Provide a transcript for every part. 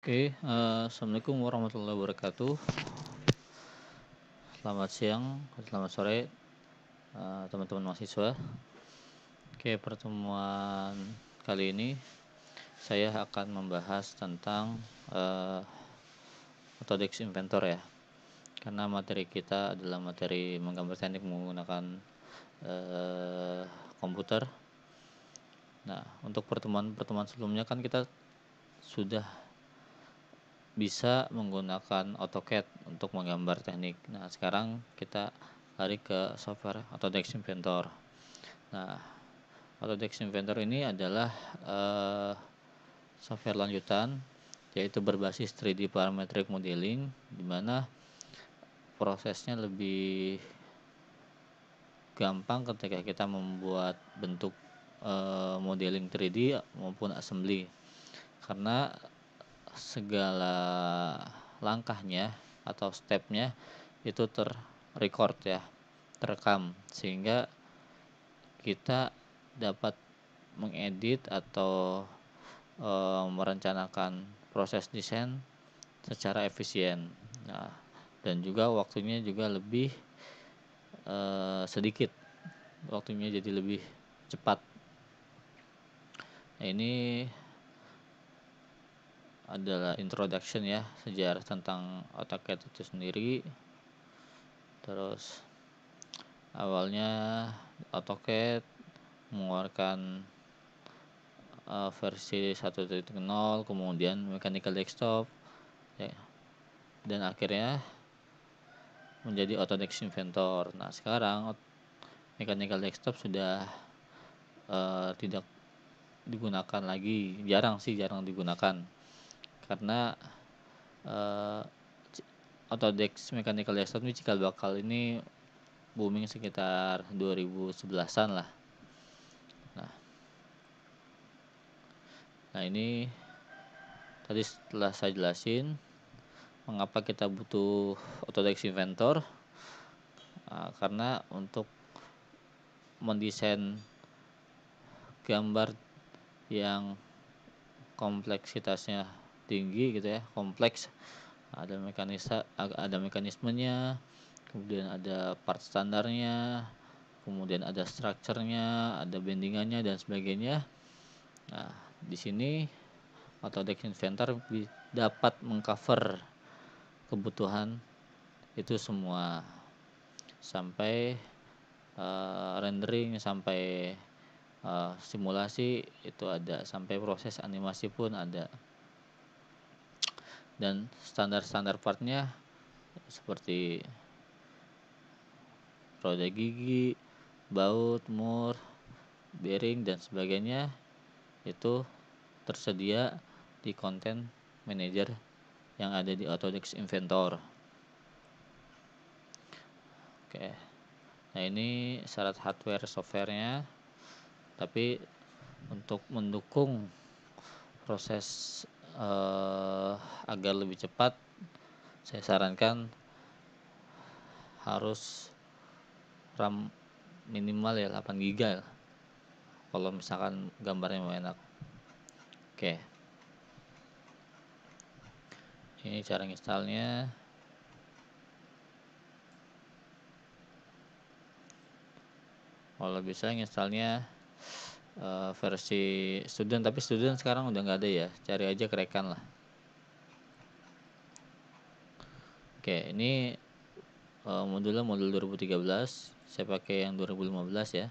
Oke, assalamualaikum warahmatullahi wabarakatuh. Selamat siang, selamat sore, teman-teman mahasiswa. Oke, pertemuan kali ini saya akan membahas tentang Autodesk Inventor ya. Karena materi kita adalah materi menggambar teknik menggunakan komputer. Nah, untuk pertemuan sebelumnya kan kita sudah bisa menggunakan AutoCAD untuk menggambar teknik. Nah, sekarang kita lari ke software Autodesk Inventor. Nah, Autodesk Inventor ini adalah software lanjutan, yaitu berbasis 3D parametric modeling, di mana prosesnya lebih gampang ketika kita membuat bentuk modeling 3D maupun assembly, karena segala langkahnya atau stepnya itu terrecord ya, terekam, sehingga kita dapat mengedit atau merencanakan proses desain secara efisien. Nah, dan juga waktunya juga lebih sedikit, waktunya jadi lebih cepat. Nah, ini adalah introduction ya, sejarah tentang AutoCAD itu sendiri. Terus awalnya AutoCAD mengeluarkan versi 1.0, kemudian Mechanical Desktop ya, dan akhirnya menjadi Autodesk Inventor. Nah, sekarang Mechanical Desktop sudah tidak digunakan lagi, jarang digunakan, karena Autodesk Mechanical Desktop ini cikal bakal ini booming sekitar 2011-an lah. Nah, ini tadi setelah saya jelasin mengapa kita butuh Autodesk Inventor, karena untuk mendesain gambar yang kompleksitasnya tinggi gitu ya, kompleks, ada mekanismenya, kemudian ada part standarnya, kemudian ada structure-nya, ada bendingannya dan sebagainya. Nah, di sini Autodesk Inventor dapat mengcover kebutuhan itu semua, sampai rendering, sampai simulasi itu ada, sampai proses animasi pun ada. Dan standar-standar partnya seperti roda gigi, baut, mur, bearing dan sebagainya itu tersedia di Content Manager yang ada di Autodesk Inventor. Oke. Nah, ini syarat hardware softwarenya. Tapi untuk mendukung proses agar lebih cepat, saya sarankan harus RAM minimal ya 8 GB ya, kalau misalkan gambarnya mau enak. Oke, ini cara installnya. Kalau bisa installnya versi student, tapi student sekarang udah nggak ada ya, cari aja kerekan lah. Oke, ini modul 2013, saya pakai yang 2015 ya.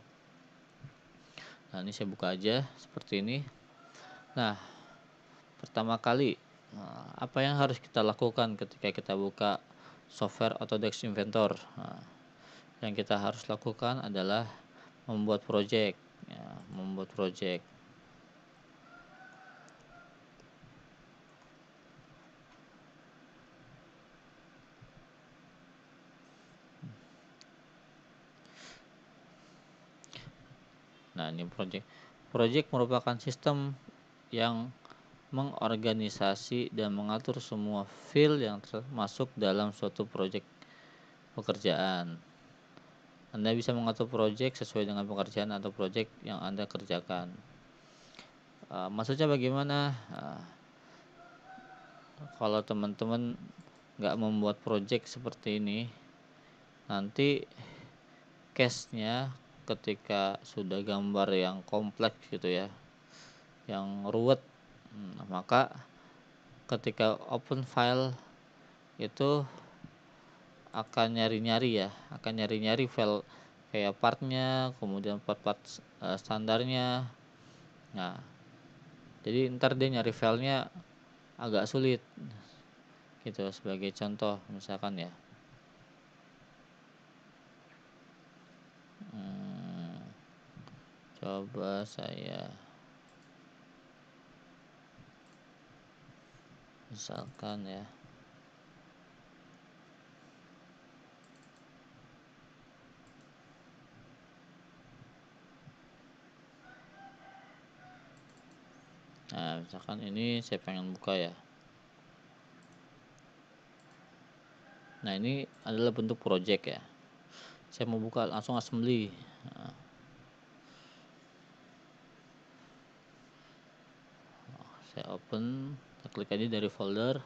Nah, ini saya buka aja seperti ini. Nah, pertama kali apa yang harus kita lakukan ketika kita buka software Autodesk Inventor? Nah, yang kita harus lakukan adalah membuat project ya, membuat project. Nah, ini project merupakan sistem yang mengorganisasi dan mengatur semua file yang termasuk dalam suatu project pekerjaan. Anda bisa mengatur project sesuai dengan pekerjaan atau project yang Anda kerjakan. Maksudnya bagaimana? kalau teman-teman nggak membuat project seperti ini, nanti case-nya ketika sudah gambar yang kompleks gitu ya, yang ruwet, maka ketika open file itu akan nyari-nyari file kayak partnya, kemudian part-part standarnya. Nah, jadi ntar dia nyari filenya agak sulit gitu. Sebagai contoh misalkan ya, coba saya misalkan ya, nah misalkan ini saya pengen buka ya. Nah, ini adalah bentuk project ya, saya mau buka langsung assembly. Nah, saya open, kita klik aja dari folder.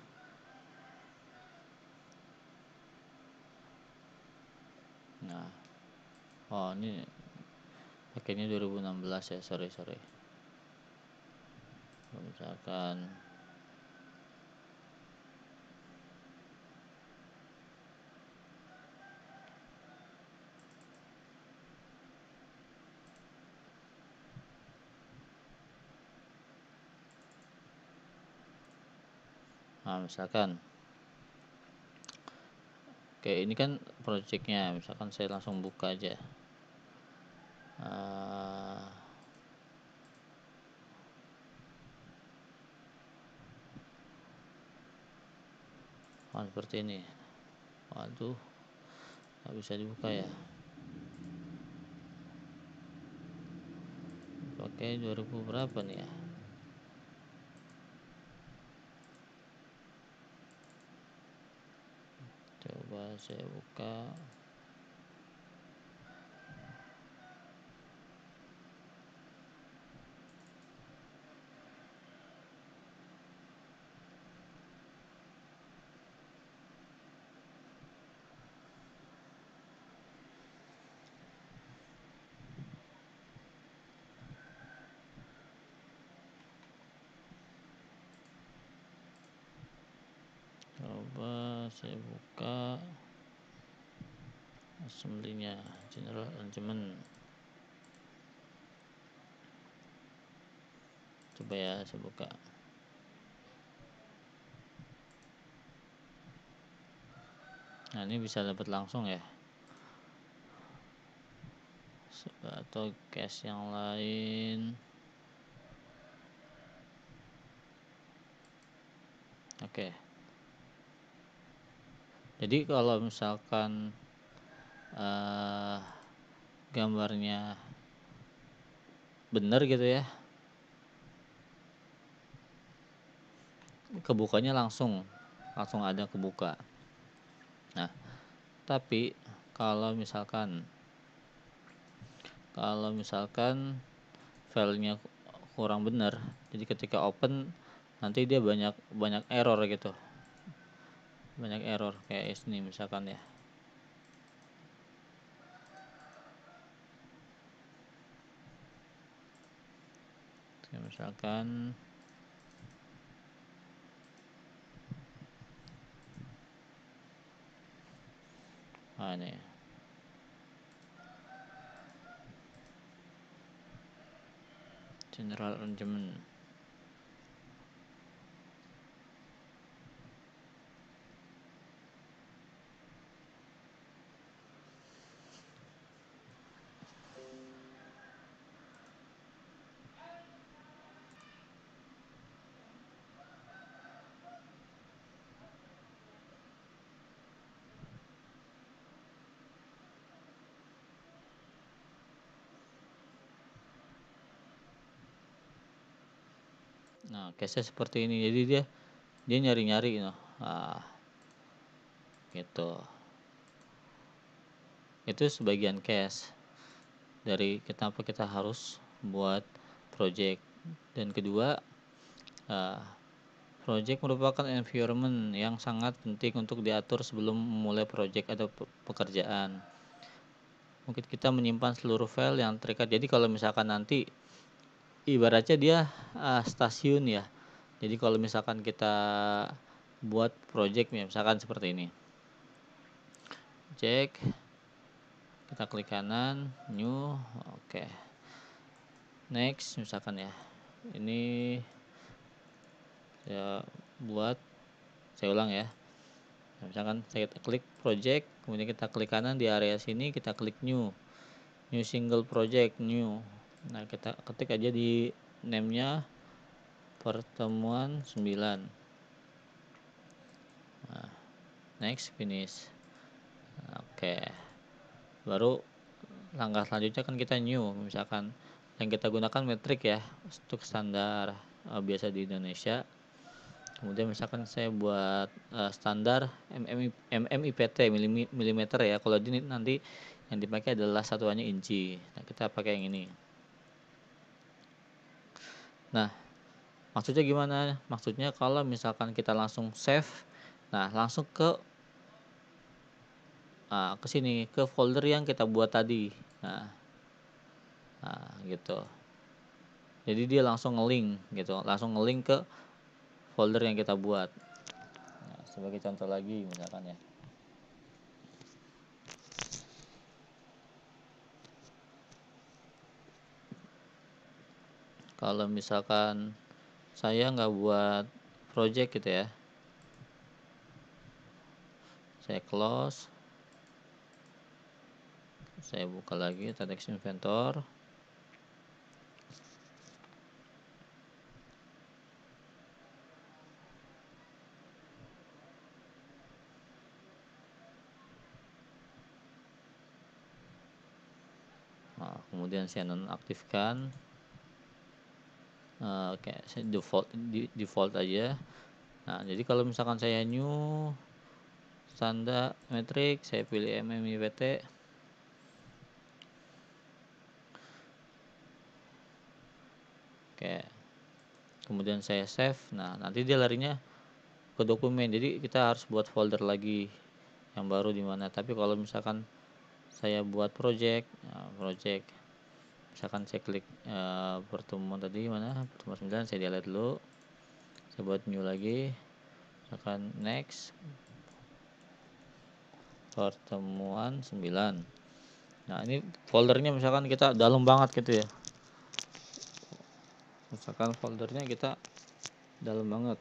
Nah, oh ini pakainya 2016 ya, sorry misalkan oke, ini kan projectnya, misalkan saya langsung buka aja. Seperti ini. Waduh, nggak bisa dibuka ya. Pakai 2000 berapa nih ya? Coba saya buka. Coba saya buka assembly-nya, general arrangement. Coba ya saya buka. Nah, ini bisa dapat langsung ya, atau case yang lain. Oke. Jadi kalau misalkan gambarnya bener gitu ya, kebukanya langsung ada kebuka. Nah, tapi kalau misalkan filenya kurang benar, jadi ketika open nanti dia banyak error gitu, kayak ini misalkan ya. Misalkan ini general arrangement. Nah, case-nya seperti ini, jadi dia nyari-nyari gitu. Itu sebagian case dari kenapa kita harus buat project. Dan kedua, Project merupakan environment yang sangat penting untuk diatur sebelum memulai project atau pekerjaan. Mungkin kita menyimpan seluruh file yang terikat. Jadi kalau misalkan nanti ibaratnya dia stasiun ya. Jadi kalau misalkan kita buat project misalkan seperti ini. Cek, kita klik kanan, new, oke. Next misalkan ya. Ini saya buat, saya ulang ya. Misalkan saya klik project, kemudian kita klik kanan di area sini, kita klik new single project, new. Nah, kita ketik aja di name-nya pertemuan 9. Nah, next, finish. Oke. Baru langkah selanjutnya kan kita new, misalkan yang kita gunakan metrik ya untuk standar biasa di Indonesia. Kemudian misalkan saya buat standar MMIPT milimeter ya. Kalau ini nanti yang dipakai adalah satuannya inci. Nah, kita pakai yang ini. Nah, maksudnya gimana? Maksudnya kalau misalkan kita langsung save, nah langsung ke sini ke folder yang kita buat tadi. Nah, gitu. Jadi dia langsung nge-link gitu, langsung nge-link ke folder yang kita buat. Nah, sebagai contoh lagi misalkan ya. Kalau misalkan saya nggak buat project gitu ya, saya close, saya buka lagi Text Inventor. Nah, kemudian saya nonaktifkan. Oke, saya default aja. Nah, jadi kalau misalkan saya new standar metrik, saya pilih MMIPT. Oke. Kemudian saya save. Nah, nanti dia larinya ke dokumen. Jadi kita harus buat folder lagi yang baru di mana. Tapi kalau misalkan saya buat project, misalkan saya klik pertemuan tadi mana? Pertemuan 9, saya delete dulu. Saya buat new lagi. Misalkan next pertemuan 9. Nah, ini foldernya misalkan kita dalam banget gitu ya. Misalkan foldernya kita dalam banget.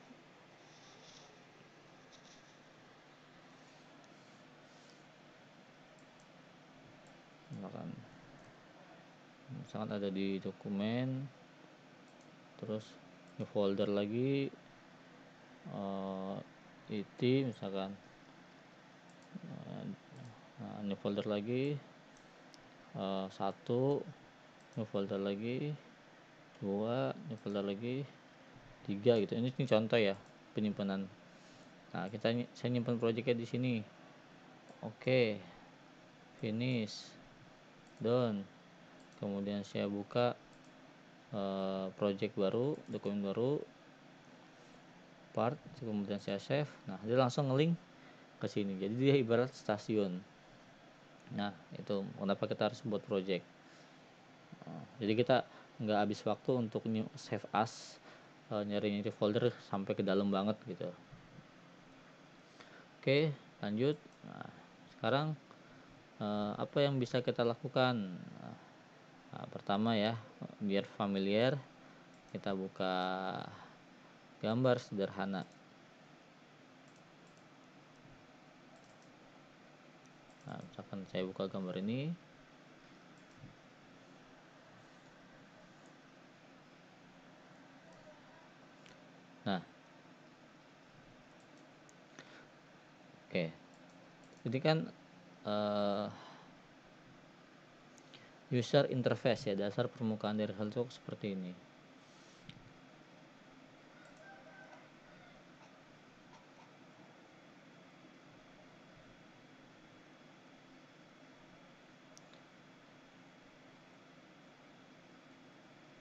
Misalkan ada di dokumen, terus di folder lagi IT misalkan, nah ini folder lagi 1, ini folder lagi 2, ini folder lagi 3 gitu. Ini contoh ya penyimpanan. Nah, saya nyimpan projectnya di sini. Oke, finish, done. Kemudian saya buka project baru, dokumen baru, part, kemudian saya save. Nah, dia langsung nge-link ke sini. Jadi dia ibarat stasiun. Nah, itu kenapa kita harus buat project. Jadi kita nggak habis waktu untuk save as, nyari-nyari folder sampai ke dalam banget gitu. Oke, lanjut. Nah, sekarang apa yang bisa kita lakukan? Nah, pertama ya, biar familiar, kita buka gambar sederhana. Nah, misalkan saya buka gambar ini. Nah, oke. Jadi kan user interface ya, dasar permukaan dari Hellotalk seperti ini.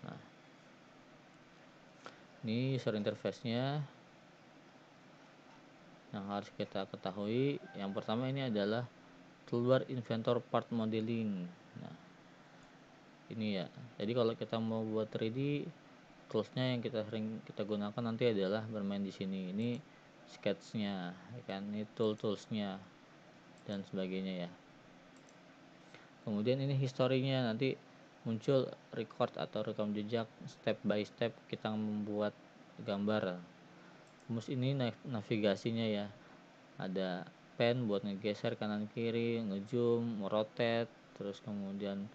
Nah, ini user interface-nya. yang harus kita ketahui. Yang pertama ini adalah toolbar Inventor Part Modeling. Nah, ini ya. Jadi kalau kita mau buat 3D, toolsnya yang kita sering kita gunakan nanti adalah bermain di sini. Ini sketchnya, ya kan? Ini toolsnya dan sebagainya ya. Kemudian ini historinya, nanti muncul record atau rekam jejak step by step kita membuat gambar. Terus ini navigasinya ya, ada pen buat ngegeser kanan kiri, ngezoom, merotate, terus kemudian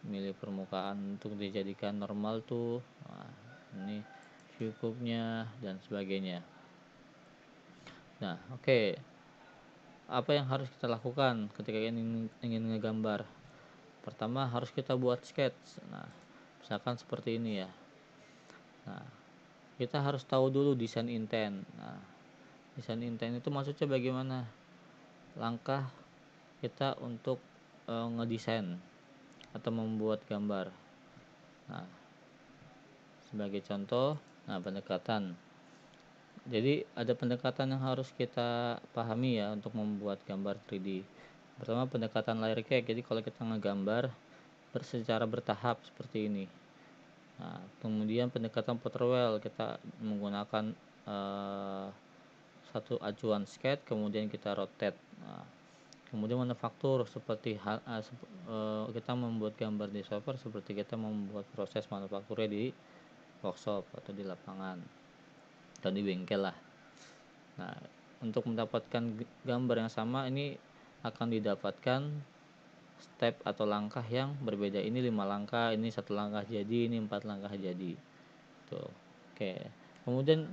milih permukaan untuk dijadikan normal tuh. Nah, ini view curve-nya dan sebagainya. Nah, oke. Apa yang harus kita lakukan ketika ingin ngegambar? Pertama harus kita buat sketch. Nah, misalkan seperti ini ya. Nah, kita harus tahu dulu desain intent. Nah, desain intent itu maksudnya bagaimana? Langkah kita untuk ngedesain atau membuat gambar. Nah, sebagai contoh, pendekatan. Jadi ada pendekatan yang harus kita pahami ya untuk membuat gambar 3D. Pertama pendekatan layer cake. Jadi kalau kita ngegambar secara bertahap seperti ini. Nah, kemudian pendekatan Porterwell, kita menggunakan satu acuan sketch, kemudian kita rotate. Nah, kemudian manufaktur seperti kita membuat gambar di software seperti kita membuat proses manufakturnya di workshop atau di lapangan atau di bengkel lah. Nah, untuk mendapatkan gambar yang sama ini akan didapatkan step atau langkah yang berbeda. Ini 5 langkah, ini 1 langkah jadi, ini 4 langkah jadi. Tuh. Oke. Kemudian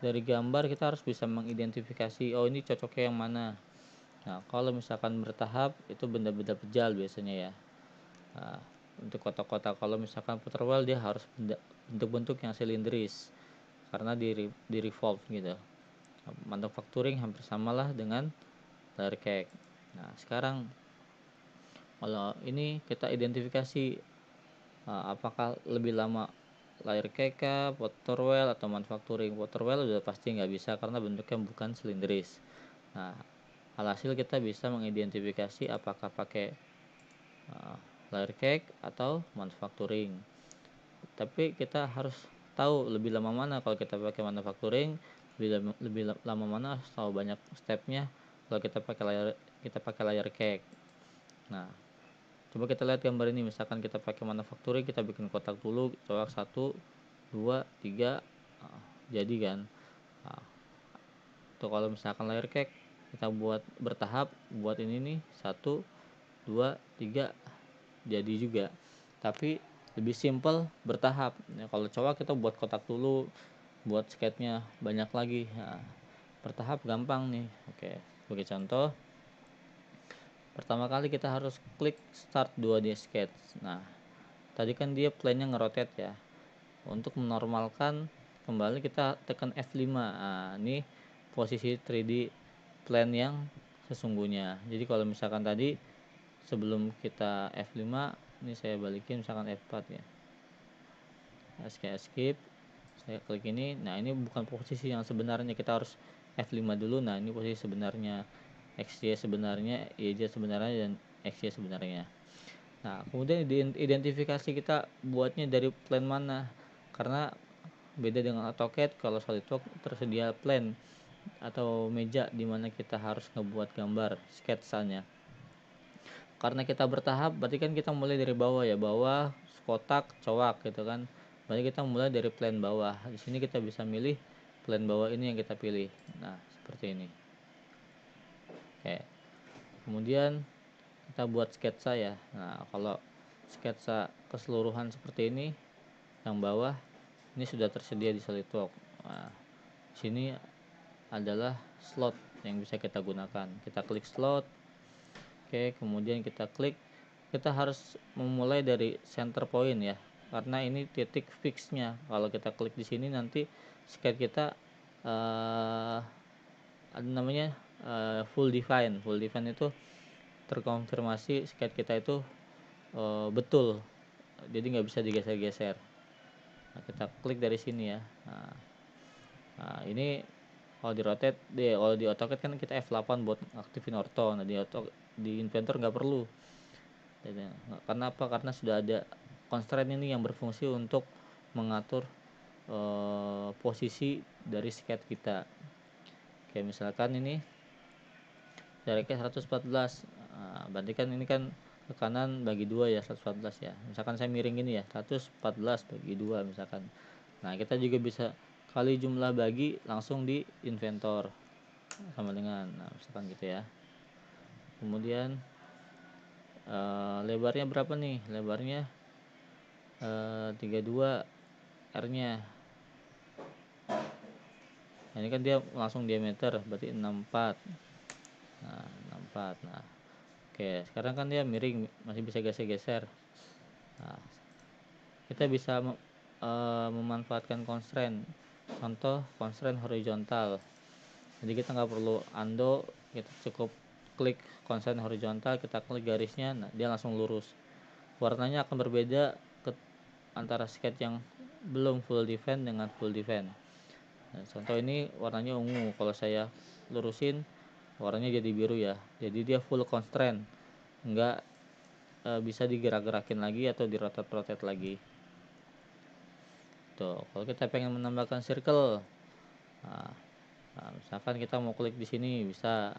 dari gambar kita harus bisa mengidentifikasi, oh ini cocoknya yang mana. Nah, kalau misalkan bertahap itu benda-benda pejal biasanya ya. Nah, untuk kotak-kotak, kalau misalkan Porterwell dia harus bentuk-bentuk yang silindris karena di revolve gitu. Manufacturing hampir samalah dengan layer cake. Nah, sekarang kalau ini kita identifikasi apakah lebih lama layer cake, Porterwell atau manufacturing. Porterwell udah pasti nggak bisa karena bentuknya bukan silindris. Nah, alhasil kita bisa mengidentifikasi apakah pakai layer cake atau manufacturing. Tapi kita harus tahu lebih lama mana kalau kita pakai manufacturing, lebih lama mana harus tahu banyak stepnya kalau kita pakai layer cake. Nah, coba kita lihat gambar ini, misalkan kita pakai manufacturing, kita bikin kotak dulu, coba 1 2 3 jadi kan. Nah, tuh kalau misalkan layer cake kita buat bertahap, buat ini nih 1 2 3 jadi juga, tapi lebih simple bertahap ya. Kalau coba kita buat kotak dulu, buat sketchnya banyak lagi. Nah, bertahap gampang nih. Oke, sebagai contoh, pertama kali kita harus klik start 2D sketch. Nah, tadi kan dia plane-nya ngerotate ya. Untuk menormalkan kembali kita tekan F5. Nah, ini posisi 3D plane yang sesungguhnya. Jadi kalau misalkan tadi sebelum kita F5, ini saya balikin misalkan F4 ya. Escape, saya klik ini. Nah, ini bukan posisi yang sebenarnya, kita harus F5 dulu. Nah, ini posisi sebenarnya, XY sebenarnya, YZ sebenarnya, dan XY sebenarnya. Nah, kemudian identifikasi kita buatnya dari plane mana, karena beda dengan AutoCAD. Kalau SolidWorks tersedia plane atau meja di mana kita harus ngebuat gambar sketsanya. Karena kita bertahap, berarti kan kita mulai dari bawah ya, bawah, kotak, cowak gitu kan. Berarti kita mulai dari plane bawah. Di sini kita bisa milih plane bawah ini yang kita pilih. Nah, seperti ini. Oke. Kemudian kita buat sketsa ya. Nah, kalau sketsa keseluruhan seperti ini, yang bawah ini sudah tersedia di SolidWorks. Nah, sini adalah slot yang bisa kita gunakan. Kita klik slot. Oke, kemudian kita klik. Kita harus memulai dari center point ya, karena ini titik fixnya. Kalau kita klik di sini nanti sketch kita ada namanya full define. Full define itu terkonfirmasi sketch kita itu betul, jadi nggak bisa digeser-geser. Nah, kita klik dari sini ya. Nah, ini Kalau di rotate kalau di AutoCAD kan kita F8 buat aktifin ortho. Nah di Inventor nggak perlu. Jadi, karena apa? Karena sudah ada constraint ini yang berfungsi untuk mengatur posisi dari skate kita. Kayak misalkan ini jaraknya 114. Nah, berarti kan ini kan ke kanan bagi 2 ya, 114 ya. Misalkan saya miring gini ya, 114 bagi 2 misalkan. Nah, kita juga bisa kali jumlah bagi langsung di Inventor sama dengan, nah misalkan gitu ya. Kemudian lebarnya berapa nih? Lebarnya 32 R-nya. Nah, ini kan dia langsung diameter, berarti 64. Nah, 64. Nah, oke, sekarang kan dia miring, masih bisa geser-geser. Nah, kita bisa memanfaatkan constraint. Contoh constraint horizontal. Jadi kita nggak perlu undo, kita cukup klik constraint horizontal, kita klik garisnya, nah dia langsung lurus. Warnanya akan berbeda antara sketch yang belum full defend dengan full defend. Nah, contoh ini warnanya ungu, kalau saya lurusin warnanya jadi biru ya. Jadi dia full constraint, nggak bisa digerak-gerakin lagi atau dirotate-rotate lagi. Tuh, kalau kita pengen menambahkan circle, nah, misalkan kita mau klik di sini bisa,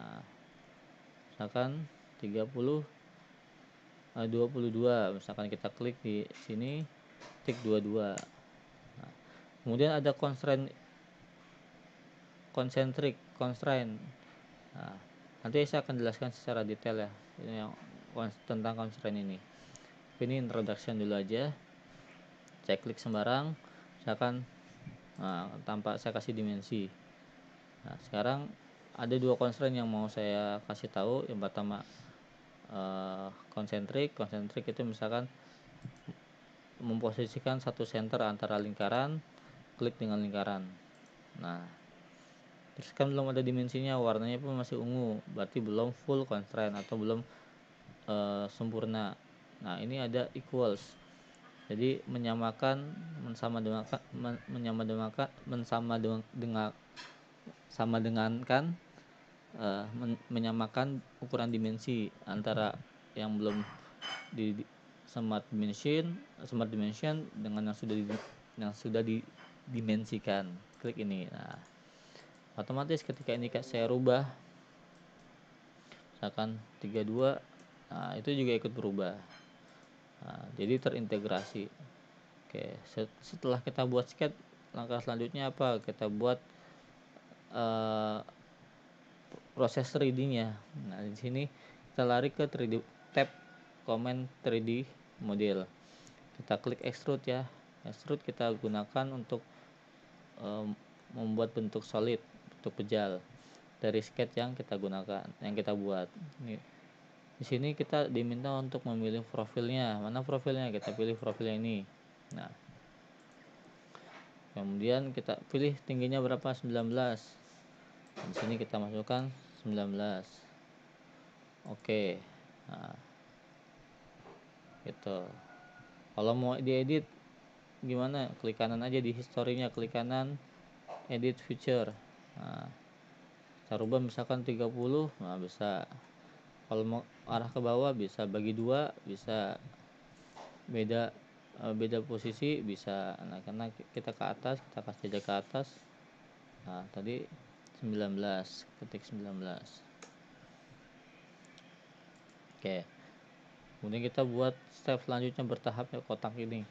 misalkan 30 22, misalkan kita klik di sini tik 22. Nah, kemudian ada concentric constraint. Nah, nanti saya akan jelaskan secara detail ya ini yang tentang constraint ini. Ini introduction dulu aja. Saya klik sembarang, misalkan tanpa saya kasih dimensi. Nah, sekarang ada dua constraint yang mau saya kasih tahu. Yang pertama concentric itu misalkan memposisikan satu center antara lingkaran, klik dengan lingkaran. Nah, terus kan belum ada dimensinya, warnanya pun masih ungu, berarti belum full constraint atau belum sempurna. Nah, ini ada equals. Jadi menyamakan menyamakan ukuran dimensi antara yang belum di smart dimension dengan yang sudah didimensikan. Klik ini. Nah, otomatis ketika ini saya rubah misalkan 32, nah itu juga ikut berubah. Nah, jadi terintegrasi. Oke, setelah kita buat sketch, langkah selanjutnya apa? Kita buat proses 3D-nya. Nah, di sini kita lari ke 3D tab command 3D model. Kita klik extrude ya. Extrude kita gunakan untuk membuat bentuk solid, bentuk pejal dari sketch yang kita gunakan, yang kita buat. Ini di sini kita diminta untuk memilih profilnya. Mana profilnya? Kita pilih profilnya ini. Nah, kemudian kita pilih tingginya berapa? 19. Di sini kita masukkan 19. Oke. Nah, gitu. Kalau mau diedit gimana? Klik kanan aja di historinya, klik kanan, edit feature. Nah, kita rubah misalkan 30, nah bisa. Kalau mau arah ke bawah bisa bagi 2, bisa beda posisi bisa. Nah, karena kita ke atas, kita kasih aja ke atas. Nah, tadi 19, ketik 19. Oke. Kemudian kita buat step selanjutnya bertahap ya, kotak ini.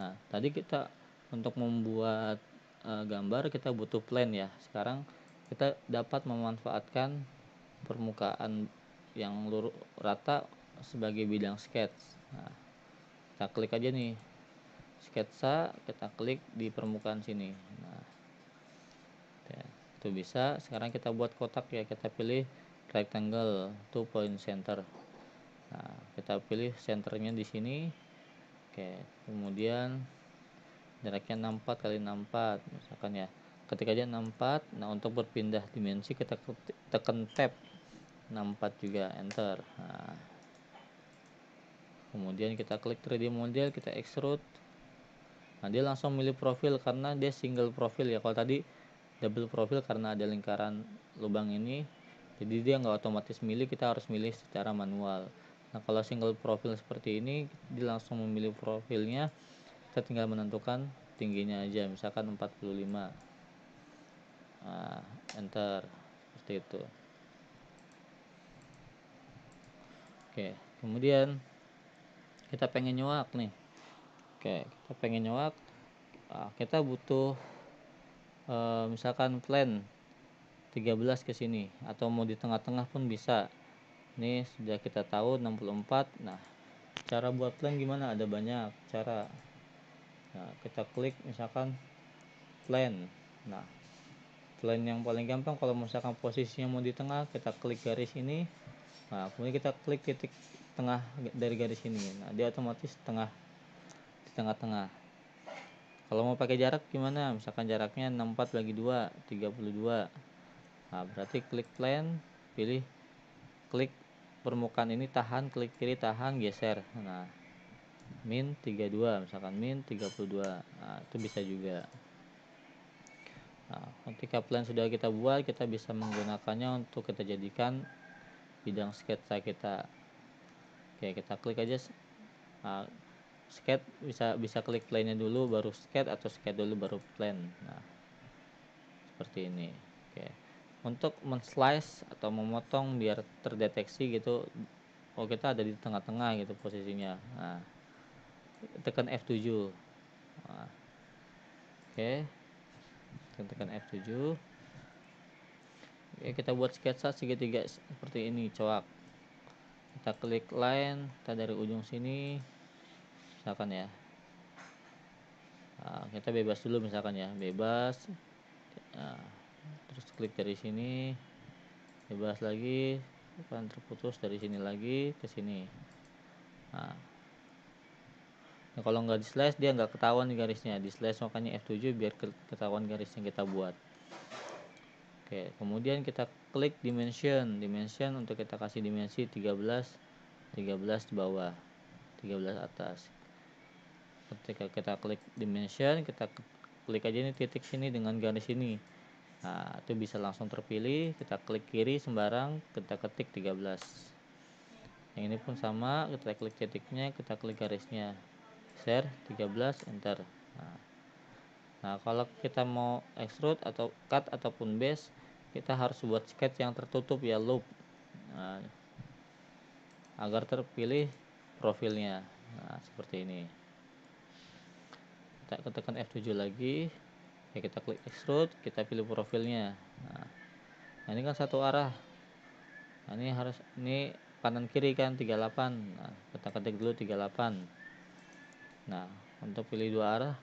Nah, tadi kita untuk membuat gambar kita butuh plan ya. Sekarang kita dapat memanfaatkan permukaan yang rata sebagai bidang sketch. Nah, kita klik aja nih sketsa, kita klik di permukaan sini. Nah, ya, itu bisa. Sekarang kita buat kotak ya, kita pilih rectangle to point center. Nah, kita pilih centernya di sini. Oke, kemudian jaraknya 64 kali 64 misalkan ya. Ketika aja 64, nah untuk berpindah dimensi kita tekan tab 64 juga, enter. Nah, kemudian kita klik 3D model, kita extrude. Nah, dia langsung milih profil karena dia single profil ya. Kalau tadi double profil karena ada lingkaran lubang ini, jadi dia nggak otomatis milih, kita harus milih secara manual. Nah kalau single profil seperti ini dia langsung memilih profilnya, kita tinggal menentukan tingginya aja, misalkan 45. Nah, enter seperti itu. Oke, kemudian kita pengen nyoak nih. Oke, kita pengen nyoak. Nah, kita butuh misalkan plan 13 ke sini atau mau di tengah-tengah pun bisa. Ini sudah kita tahu 64. Nah, cara buat plan gimana? Ada banyak cara. Nah, kita klik misalkan plan. Nah, plan yang paling gampang kalau misalkan posisinya mau di tengah, kita klik garis ini. Nah, kemudian kita klik titik tengah dari garis ini. Nah, dia otomatis di tengah-tengah. Kalau mau pakai jarak gimana? Misalkan jaraknya 64 bagi 2, 32. Nah, berarti klik plan, pilih klik permukaan ini, tahan, klik kiri, tahan, geser. Nah, min 32, misalkan min 32. Nah, itu bisa juga. Nah, ketika plan sudah kita buat, kita bisa menggunakannya untuk kita jadikan bidang sketsa kita. Oke, kita klik aja. Nah, sketch bisa klik plannya dulu baru sketch, atau sketch dulu baru plan. Nah, seperti ini. Oke, untuk men-slice atau memotong biar terdeteksi gitu, oh kita ada di tengah-tengah gitu posisinya. Nah, tekan F7. Nah, oke, tekan F7. Oke, kita buat sketsa segitiga seperti ini, coak. Kita klik line, kita dari ujung sini misalkan ya. Nah, kita bebas dulu misalkan ya, bebas. Nah, terus klik dari sini, bebas lagi, akan terputus dari sini lagi ke sini. Nah, kalau nggak di slash dia nggak ketahuan di garisnya, di slash makanya F7 biar ketahuan garis yang kita buat. Oke, kemudian kita klik dimension untuk kita kasih dimensi 13 di bawah, 13 atas. Ketika kita klik dimension, kita klik aja ini titik sini dengan garis ini. Nah, itu bisa langsung terpilih. Kita klik kiri sembarang, kita ketik 13. Yang ini pun sama, kita klik titiknya, kita klik garisnya, share 13, enter. Nah, kalau kita mau extrude atau cut ataupun base, kita harus buat sketch yang tertutup ya, loop. Nah, agar terpilih profilnya. Nah, seperti ini. Kita tekan F7 lagi. Ya, kita klik extrude, kita pilih profilnya. Nah, ini kan satu arah. Nah, ini kanan kiri kan 38. Nah, kita ketik dulu 38. Nah, untuk pilih dua arah,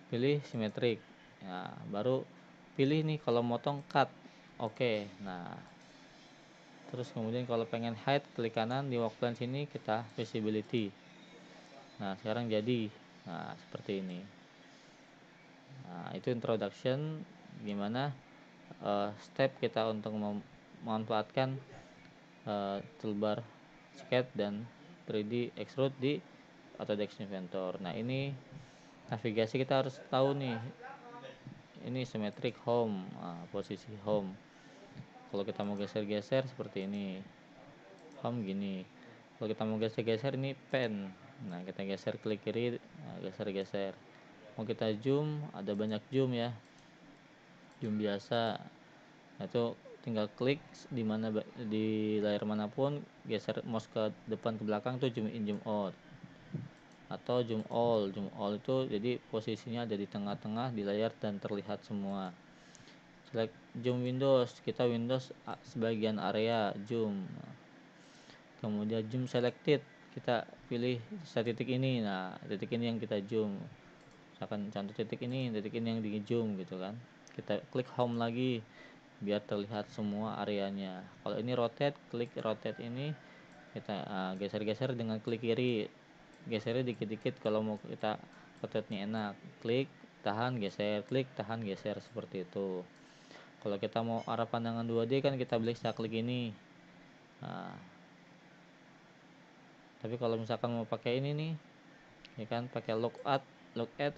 pilih simetrik. Nah, baru pilih nih kalau motong cut. Oke. Nah, terus kemudian kalau pengen hide, klik kanan di work plan sini, kita visibility. Nah, sekarang jadi. Nah, seperti ini. Nah, itu introduction gimana step kita untuk memanfaatkan toolbar sketch dan 3D extrude di Autodesk Inventor. Nah, ini navigasi kita harus tahu nih. Ini symmetric home, posisi home. Kalau kita mau geser-geser seperti ini, home gini. Kalau kita mau geser-geser ini pen. Nah, kita geser klik kiri, geser-geser. Mau kita zoom, ada banyak zoom ya, zoom biasa. Nah, itu tinggal klik di mana di layar manapun, geser mouse ke depan ke belakang tuh zoom in zoom out, atau zoom all itu jadi posisinya ada di tengah-tengah di layar dan terlihat semua. Select zoom Windows, kita Windows sebagian area zoom. Kemudian zoom selected, kita pilih titik ini. Nah, titik ini yang kita zoom. Misalkan contoh titik ini yang di zoom gitu kan. Kita klik home lagi biar terlihat semua areanya. Kalau ini rotate, klik rotate ini, kita geser-geser dengan klik kiri. Gesernya dikit-dikit kalau mau kita rotate-nya enak. Klik, tahan, geser, klik, tahan, geser, seperti itu. Kalau kita mau arah pandangan 2D kan kita bisa klik ini. Nah, tapi kalau misalkan mau pakai ini nih, ya kan pakai look at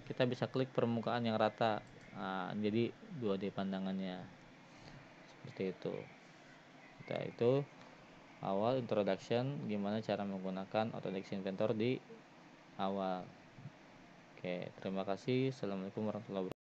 kita bisa klik permukaan yang rata. Nah, jadi 2D pandangannya seperti itu. Itu awal introduction gimana cara menggunakan Autodesk Inventor di awal. Oke, terima kasih. Assalamualaikum warahmatullahi wabarakatuh.